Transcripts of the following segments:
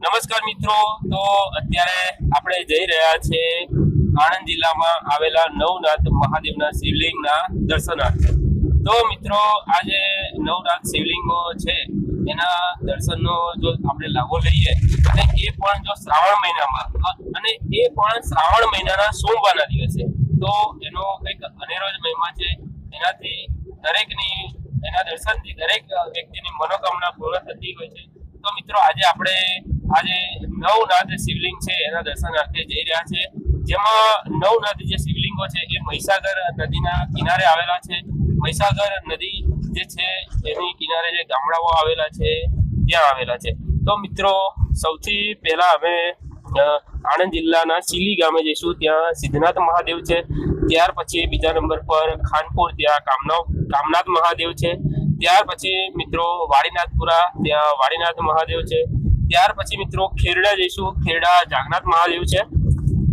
નમસ્કાર મિત્રો, તો અત્યારે આપણે જઈ રહ્યા છે આણંદ જિલ્લામાં આવેલા નવનાથ મહાદેવના શિવલિંગના દર્શનાર્થે। તો મિત્રો, આ જે નવનાથ શિવલિંગો છે એના દર્શનનો જો આપણે લાભો લઈએ અને એ પણ જો શ્રાવણ મહિનામાં અને એ પણ શ્રાવણ મહિનાના સોમવારના દિવસે, તો એનો કંઈક અનેરો જ મહિમા છે। એનાથી દરેકની એના દર્શનથી દરેક વ્યક્તિની મનોકામના પૂર્ણ થતી હોય છે। તો મિત્રો, આજે આપણે આજે નવનાથ શિવલિંગ છે એના દર્શનાર્થે જઈ રહ્યા છે, જેમાં નવનાથ જે શિવલિંગો છે એ મહીસાગર નદીના કિનારે આવેલા છે। મહીસાગર નદી જે છે એની કિનારે જે ગામડાઓ આવેલા છે ત્યાં આવેલા છે। તો મિત્રો, સૌથી પહેલા અમે આણંદ જિલ્લાના સીલી ગામે જઈશું, ત્યાં સિદ્ધનાથ મહાદેવ છે। ત્યાર પછી બીજા નંબર પર ખાનપુર, ત્યાં કામનાથ મહાદેવ છે। ત્યાર પછી મિત્રો વાડીનાથપુરા, ત્યાં વાડીનાથ મહાદેવ છે। ત્યાર પછી મિત્રો ખેરડા જઈશું, ખેરડા જાગનાથ મહાદેવ છે।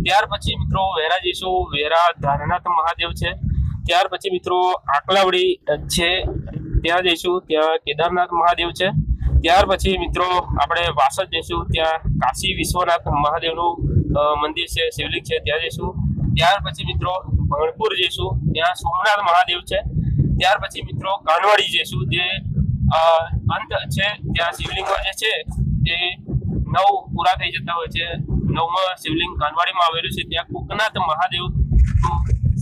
ત્યાર પછી મિત્રો વેરા જઈશું, વેરા ધારનાથ મહાદેવ છે। ત્યાર પછી મિત્રો આકલાવડી છે, ત્યાં જઈશું, ત્યાં કેદારનાથ મહાદેવ છે। ત્યાર પછી મિત્રો આપણે વાસદ જઈશું, ત્યાં કાશી વિશ્વનાથ મહાદેવનું મંદિર છે, શિવલિંગ છે, ત્યાં જઈશું। ત્યાર પછી મિત્રો ભણપુર જઈશું, ત્યાં સોમનાથ મહાદેવ છે। ત્યાર પછી મિત્રો કાનવાડી જઈશું, જે અંત છે, ત્યાં શિવલિંગો જે છે તે 9 પૂરા થઈ જતા હોય છે। 9મા શિવલિંગ કાનવાડીમાં આવેલું છે, ત્યાં કોકનાથ મહાદેવ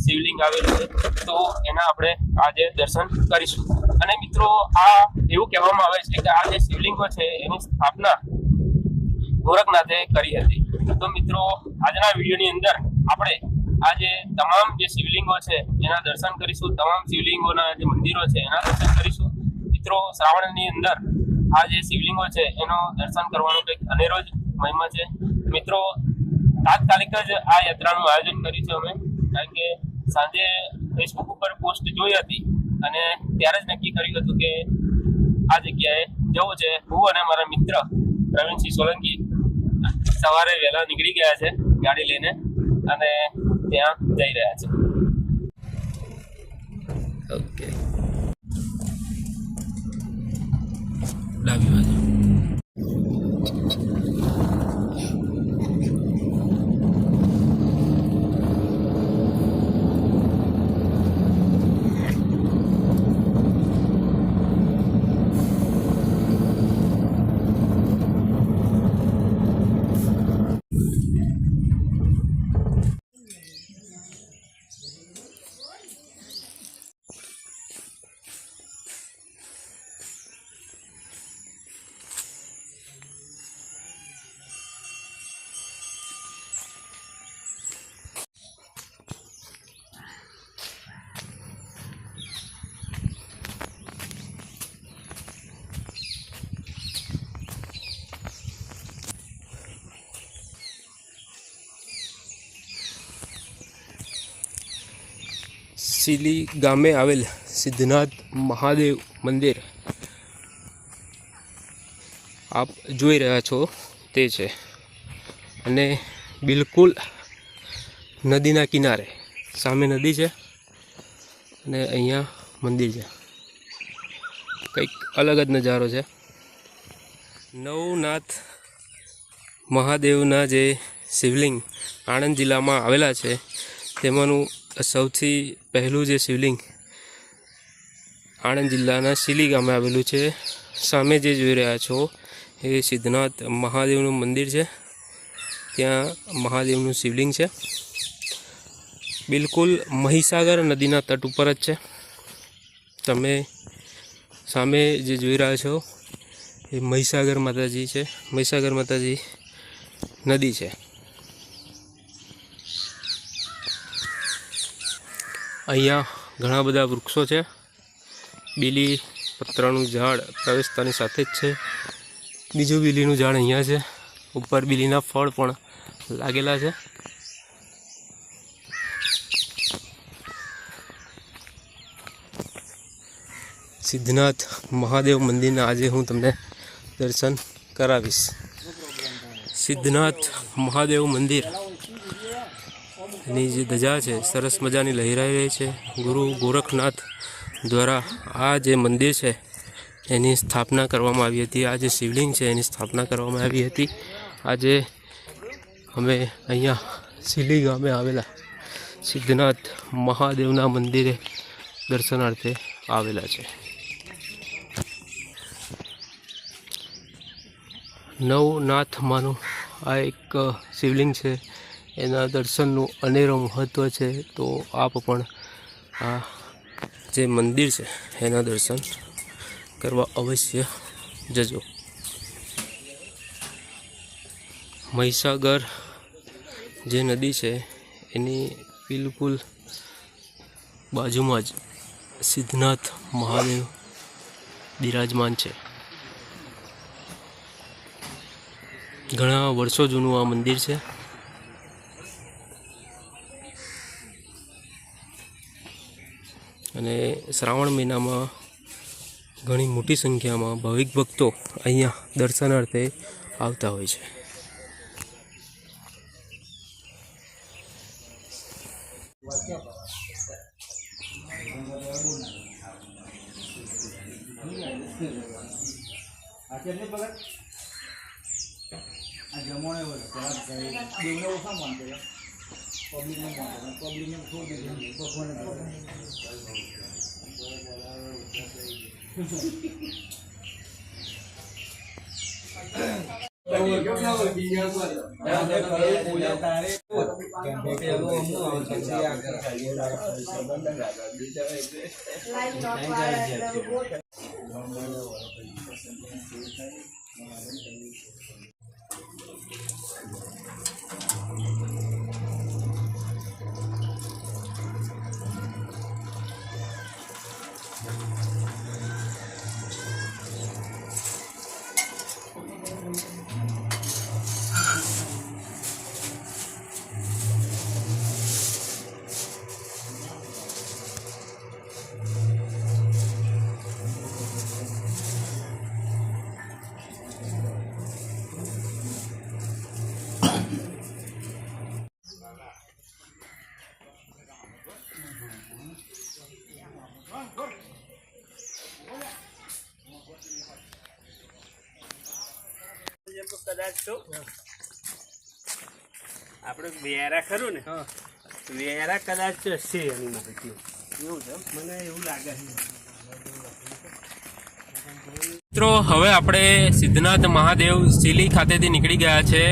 શિવલિંગ આવેલું છે, તો એના આપણે આજે દર્શન કરીશું। અને મિત્રો, આ એવું કહેવામાં આવે છે કે આ જે શિવલિંગો છે એની સ્થાપના ગોરખનાથે કરી હતી। તો મિત્રો, આજના વિડીયોની અંદર આપણે આજે તમામ જે શિવલિંગો છે એના દર્શન કરીશું, તમામ શિવલિંગોના જે મંદિરો છે એના દર્શન કરીશું। મિત્રો, શ્રાવણની અંદર આ જે શિવલિંગો છે એનો દર્શન કરવાનો કંઈક અનેરો જ મહિમા છે। મિત્રો, તાત્કાલિક જ આ યાત્રાનું આયોજન કર્યું છે અમે, કારણ કે સાંજે ફેસબુક ઉપર પોસ્ટ જોઈ હતી અને ત્યારે જ નક્કી કર્યું હતું કે આ જગ્યાએ જવું છે। હું અને મારા મિત્ર પ્રવીણસિંહ સોલંકી સવારે વહેલા નીકળી ગયા છે ગાડી લઈને અને ત્યાં જઈ રહ્યા છે। ઓકે, ડાબી બાજુ સીલી ગામે આવેલ સિદ્ધનાથ મહાદેવ મંદિર આપ જોઈ રહ્યા છો તે છે, અને બિલકુલ નદીના કિનારે, સામે નદી છે અને અહીંયા મંદિર છે। કંઈક અલગ જ નજારો છે। નવનાથ મહાદેવના જે શિવલિંગ આણંદ જિલ્લામાં આવેલા છે તેમાંનું સૌથી પહેલું જે શિવલિંગ આણંદ જિલ્લાના સીલી ગામે આવેલું છે। સામે જે જોઈ રહ્યા છો એ સિદ્ધનાથ મહાદેવનું મંદિર છે, ત્યાં મહાદેવનું શિવલિંગ છે, બિલકુલ મહીસાગર નદીના તટ ઉપર જ છે। તમે સામે જે જોઈ રહ્યા છો એ મહીસાગર માતાજી છે, મહીસાગર માતાજી નદી છે। અહીંયા ઘણા બધા વૃક્ષો છે, બીલી પત્રનું ઝાડ પ્રવેશતાની સાથે જ છે, બીજું બીલીનું ઝાડ અહીંયા છે, ઉપર બીલીના ફળ પણ લાગેલા છે। સિદ્ધનાથ મહાદેવ મંદિરના આજે હું તમને દર્શન કરાવીશ। સિદ્ધનાથ મહાદેવ મંદિર ની જે ધજા છે સરસ મજાની લહેરાઈ રહી છે। ગુરુ ગોરખનાથ દ્વારા આ જે મંદિર છે એની સ્થાપના કરવામાં આવી હતી. આ જે શિવલિંગ છે એની સ્થાપના કરવામાં આવી હતી. આજે અમે અહીંયા સિલી ગામે આવેલા સિદ્ધનાથ મહાદેવના મંદિરે દર્શનાર્થે આવેલા છે. નવનાથમાંનું આ એક શિવલિંગ છે. એના દર્શનનું અનેરો મહત્ત્વ છે. તો આપ પણ આ જે મંદિર છે એના દર્શન કરવા અવશ્ય જજો. મહીસાગર જે નદી છે એની બિલકુલ બાજુમાં જ સિદ્ધનાથ મહાદેવ બિરાજમાન છે. ઘણા વર્ષો જૂનું આ મંદિર છે. અને શ્રાવણ મહિનામાં ઘણી મોટી સંખ્યામાં ભાવિક ભક્તો અહીંયા દર્શનાર્થે આવતા હોય છે. કદાચ તો આપણે વેરા ખરું ને વેરા કદાચ હશે એની માહિતી એવું છે મને એવું લાગે છે. મિત્રો હવે આપણે સિદ્ધનાથ મહાદેવ સિલી ખાતેથી નીકળી ગયા છે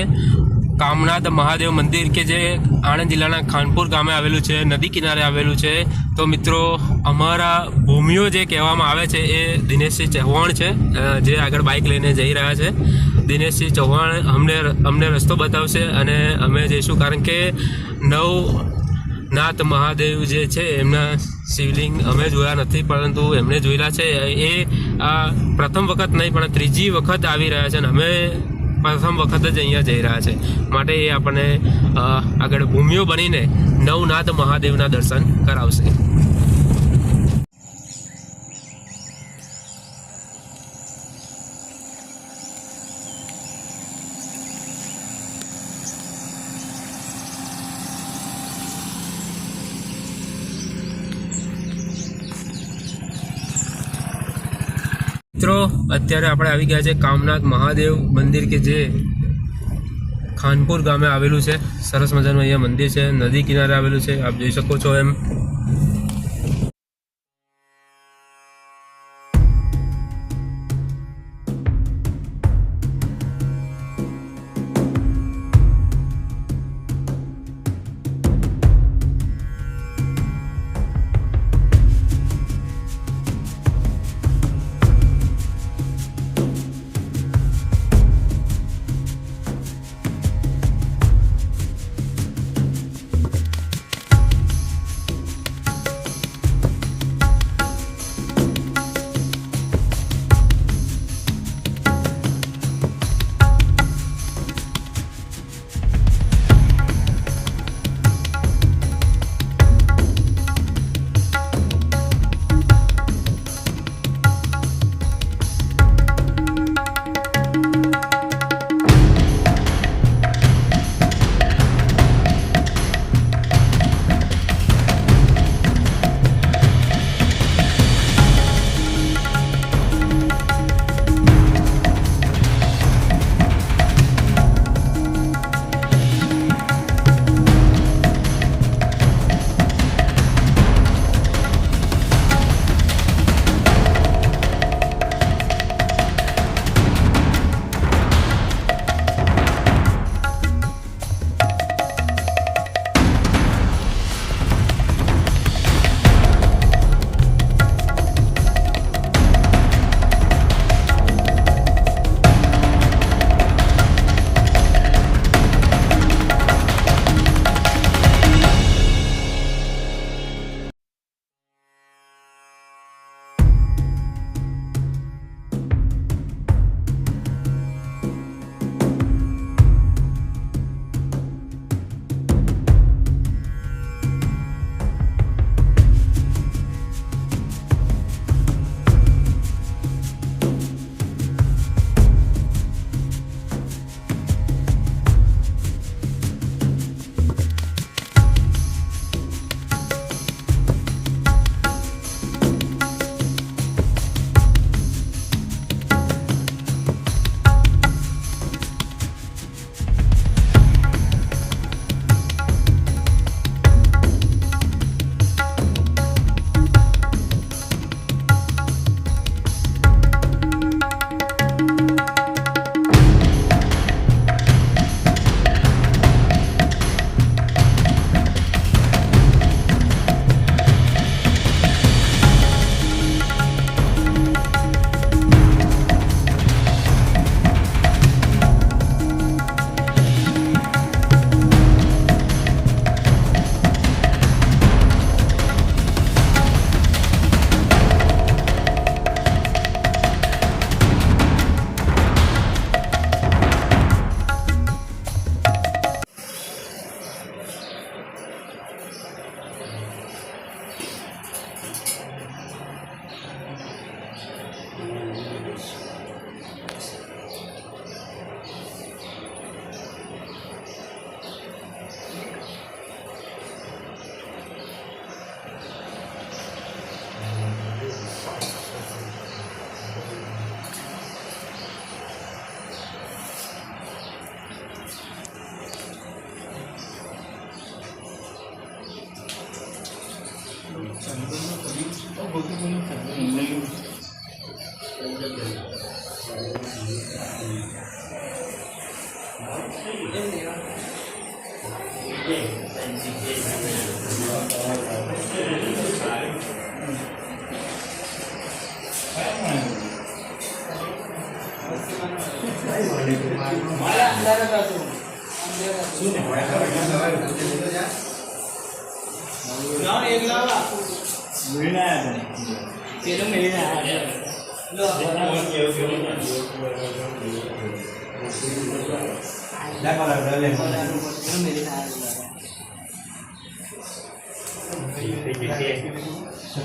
કામનાથ મહાદેવ મંદિર કે જે આણંદ જિલ્લાના ખાનપુર ગામે આવેલું છે, નદી કિનારે આવેલું છે. તો મિત્રો અમારા ભૂમિઓ જે કહેવામાં આવે છે એ દિનેશસિંહ ચૌહાણ છે જે આગળ બાઇક લઈને જઈ રહ્યા છે. દિનેશસિંહ ચૌહાણ અમને રસ્તો બતાવશે અને અમે જઈશું, કારણ કે નવનાથ મહાદેવ જે છે એમના શિવલિંગ અમે જોયા નથી, પરંતુ એમણે જોયેલા છે. એ આ પ્રથમ વખત નહીં પણ ત્રીજી વખત આવી રહ્યા છે અને અમે પ્રથમ વખત જ અહીંયા જઈ રહ્યા છે. માટે એ આપણને આગળ ભૂમિઓ બનીને નવનાથ મહાદેવના દર્શન કરાવશે. મિત્રો અત્યારે આપણે આવી ગયા છે કામનાથ મહાદેવ મંદિર કે જે ખાનપુર ગામે આવેલું છે. સરસ મજાનું અહીંયા મંદિર છે, નદી કિનારે આવેલું છે, આપ જોઈ શકો છો એમ.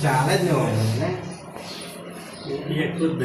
ચાલે જ ને એટલું જ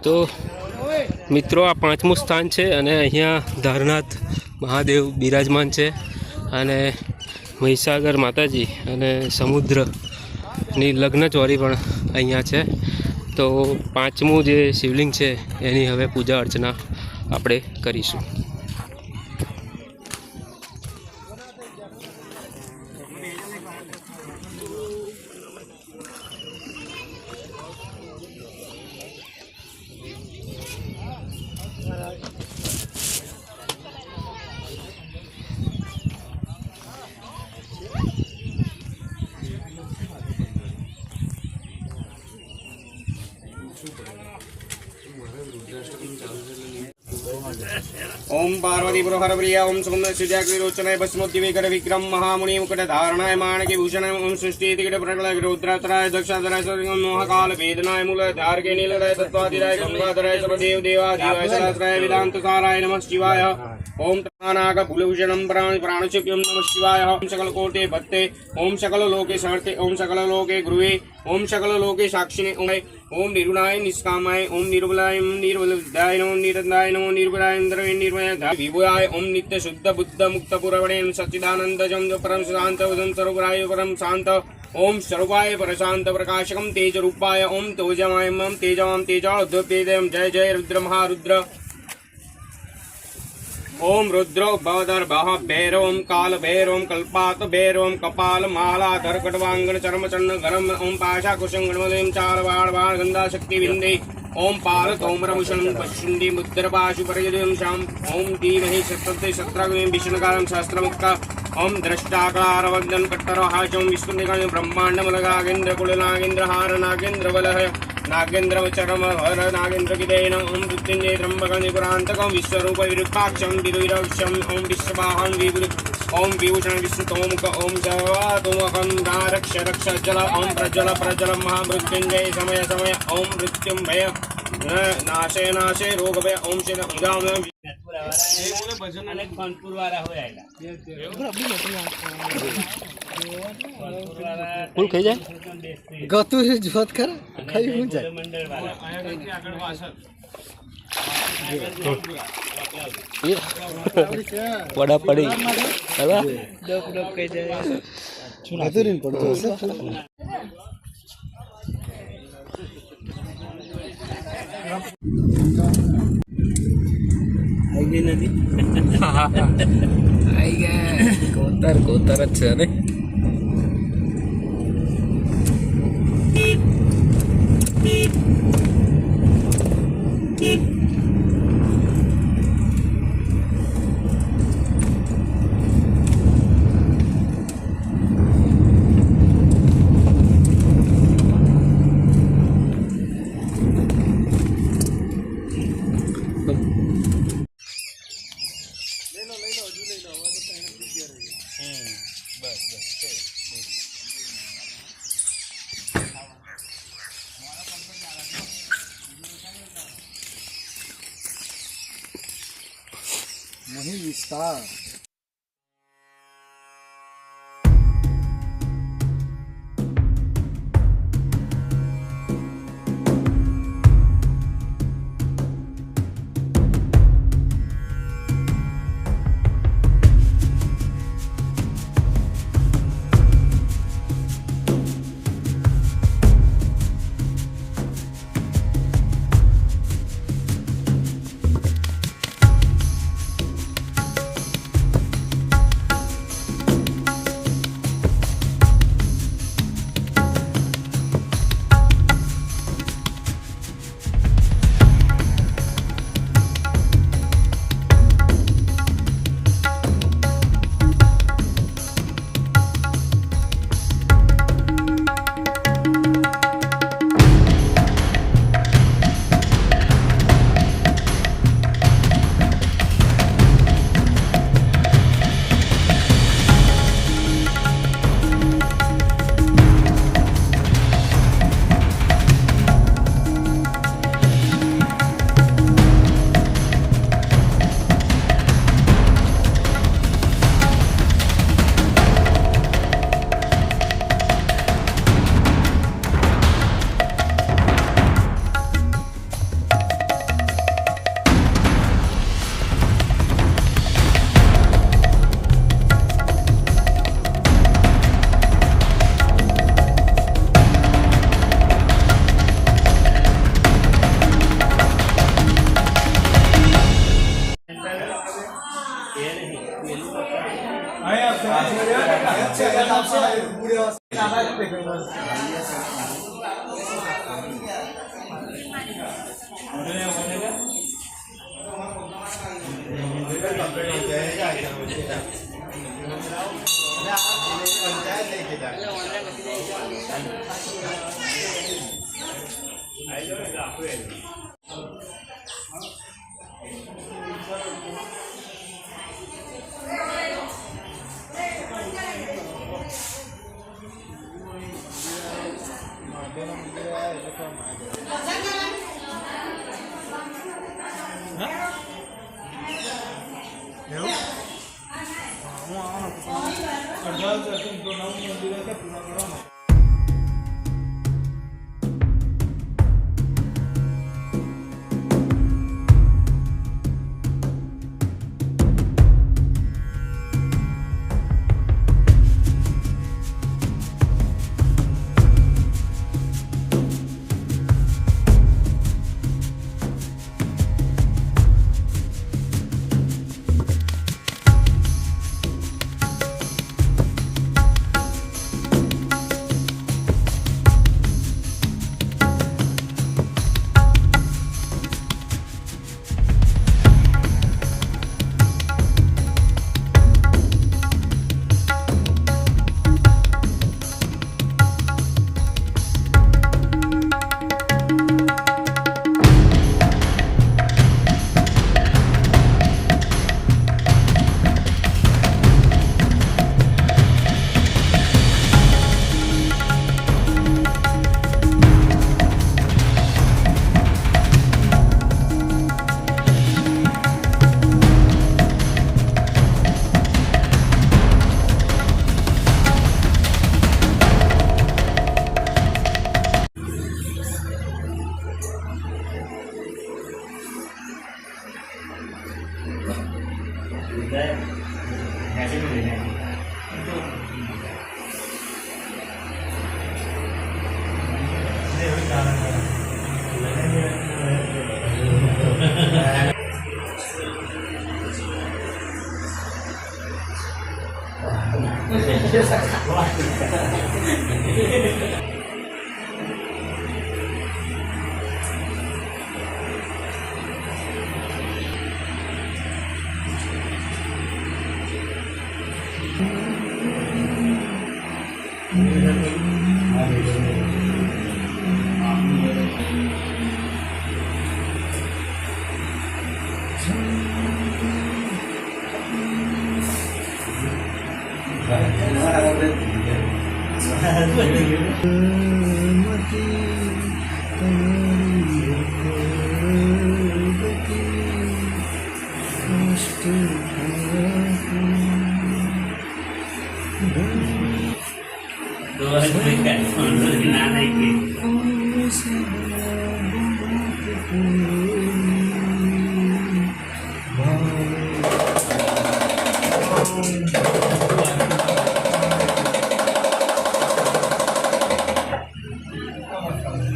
તો મિત્રો આ 5મું સ્થાન છે અને અહીંયા ધારનાથ મહાદેવ બિરાજમાન છે અને મહીસાગર માતાજી અને સમુદ્રની લગ્ન ચોરી પણ અહીંયા છે. તો 5મું જે શિવલિંગ છે એની હવે પૂજા અર્ચના આપણે કરીશું. ओम पार्वती पुरहर प्रिया ओम सुंदर सुजाग्रोचनाय भस्मोद्दिविकर विक्रम महामुनि मुकुट धारणाय माणके भूषण ओम सृष्टि तिकट प्रकल रुद्रात्राय दक्षाधराय मोहकाल वेदनाय मूल धारके नीलराय तत्वादिराय गंगाधराय सर्वदेव देवाधिराय सहस्राय वेदांत साराय नमः शिवाय ओम प्राणाग भूलभूषणं प्राणचक्यं नमः शिवाय ओम सकल कोटे भत्ते ओम सकल लोके शर्ते ओम सकल लोके गुरुवे ओम सकल लोके साक्षिणे ओम निर्गुणाय निष्कामाय ओम निर्बलाय निर्बलदाय नमो निरंदाय नमो निर्भराय इंद्रवे निर्भय विभुयाय ओम नित्य शुद्ध बुद्ध मुक्त पुरवणे सच्चिदानंद जम परम शांत वदन सर्वराय परम शांत ओम सर्वाय परशांत प्रकाशकम तेज रूपाय ओम तेजमाय मम तेजवाम तेजाद्वेदम जय जय रुद्र महारुद्र ओम रुद्रो भवदर्भः भैरवं काल भैरवं कल्पात भैरवं कपाल मालाधर कटवांगन चर्म चन्न गरम ओम पाशा कुशं गणपतिं चार बाण बाण गंधा शक्ति विंदे ओम पाल तोमरभूषणं पश्चिंदी मुद्रपाशु परिजयं श्याम ओम धीमहि शत्रते शत्राग्निं विष्णुकारं सहस्रमुक्ता ओम द्रष्टाकारवन्दन कट्टरहाचं विष्णुनिकाय ब्रह्माण्डमलगागेन्द्र कुलनागेन्द्रहार नागेन्द्रवलह नागेन्द्रवचरम हर नागेन्द्रकिदेन ओम मृत्युंजय त्र्यंबकनिपुरान्तकं विश्वरूप विरूपाक्षं विदुरक्षं ओम विश्ववाहन विभुर ओम विभूषण विष्णुतोमुख ओम सर्वातोमकं रक्ष रक्ष जल ओम प्रज्वल प्रज्वल महामृत्युंजय समय समय ओम मृत्युंभय नाशे नाशे रोग भय ओम शिव उदाम અને ખાનપુર વાળા હોય ફૂલ ખાઈ જાય ગતું છે જોત કર ખાઈ હું જાય મંડળ વાળા પડા પડી હવે ડબ ડબ કહી જાય ગતુરીન પડતો હશે આવી ગઈ નથી આઈ ગયા કોતર કોતર જ છે ને મહી વિસ્તાર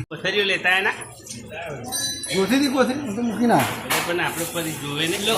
કોથળીઓ લેતા ના કોથળી તો મૂકી ના પણ આપણે પછી જોવે ને લો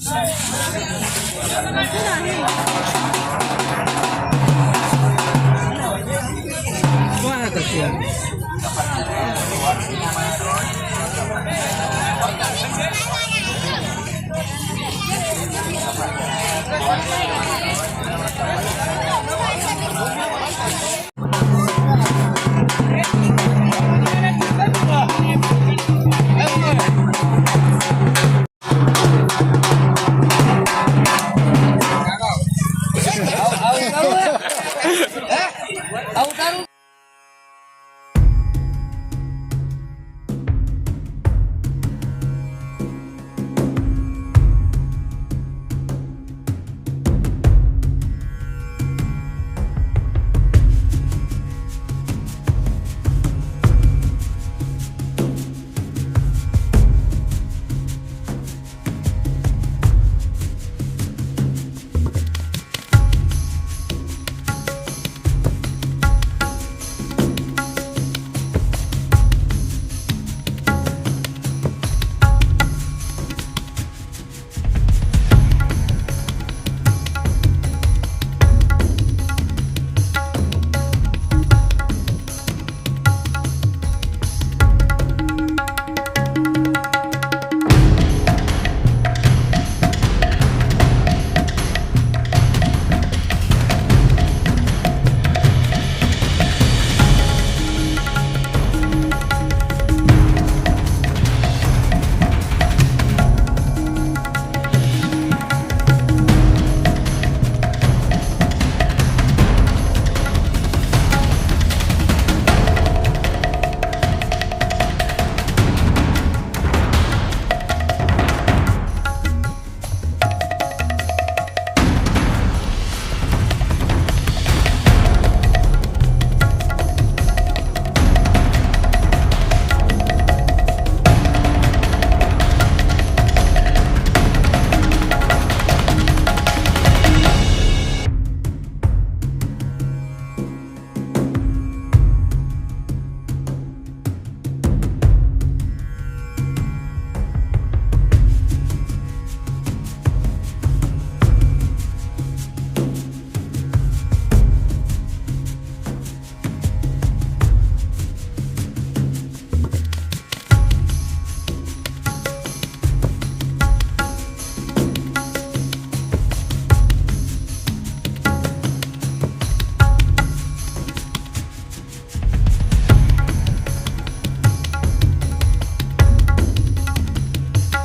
કોણ હતા